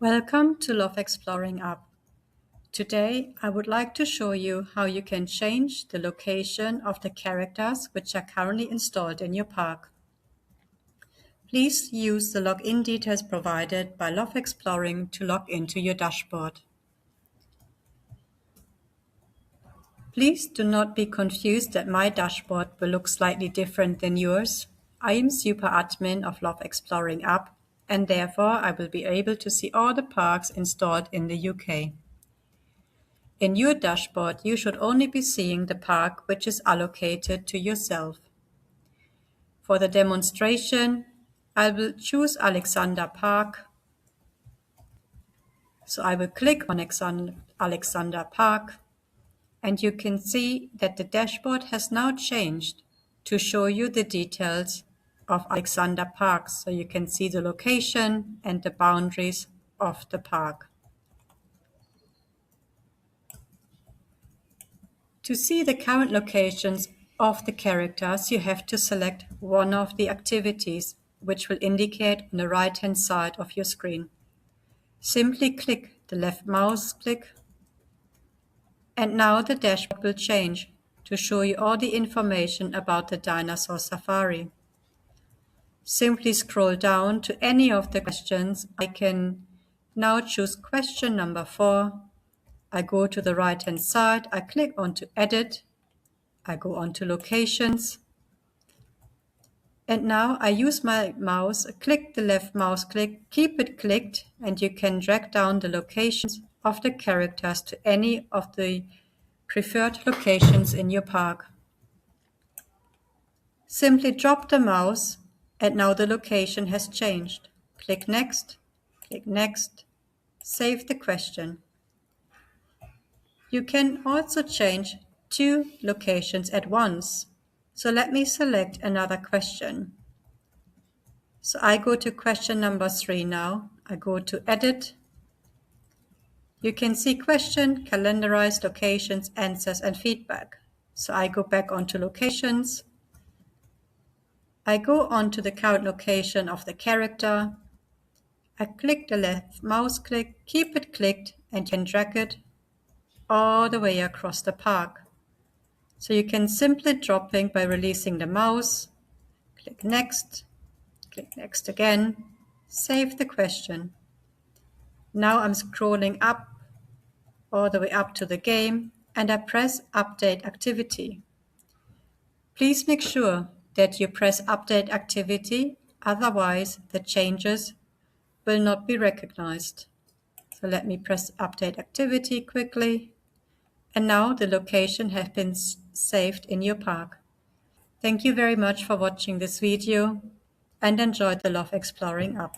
Welcome to Love Exploring App. Today I would like to show you how you can change the location of the characters which are currently installed in your park. Please use the login details provided by Love Exploring to log into your dashboard. Please do not be confused that my dashboard will look slightly different than yours. I am super admin of Love Exploring App and therefore I will be able to see all the parks installed in the UK. In your dashboard, you should only be seeing the park which is allocated to yourself. For the demonstration, I will choose Alexander Park. So I will click on Alexander Park, and you can see that the dashboard has now changed to show you the details of Alexander Park. So you can see the location and the boundaries of the park. To see the current locations of the characters, you have to select one of the activities, which will indicate on the right-hand side of your screen. Simply click the left mouse click, and now the dashboard will change to show you all the information about the dinosaur safari. Simply scroll down to any of the questions. I can now choose question number 4. I go to the right-hand side, I click on to edit, I go on to locations, and now I use my mouse, click the left mouse click, keep it clicked, and you can drag down the locations of the characters to any of the preferred locations in your park. Simply drop the mouse, and now the location has changed. Click next, save the question. You can also change 2 locations at once. So let me select another question. So I go to question number 3 now. I go to edit. You can see question, calendarized locations, answers, and feedback. So I go back onto locations. I go onto the current location of the character. I click the left mouse click, keep it clicked, and you can drag it all the way across the park. So you can simply dropping by releasing the mouse, click next again, save the question. Now I'm scrolling up all the way up to the game and I press update activity. Please make sure that you press update activity, otherwise the changes will not be recognized. So let me press update activity quickly. And now the location has been saved in your park. Thank you very much for watching this video and enjoy the Love Exploring app.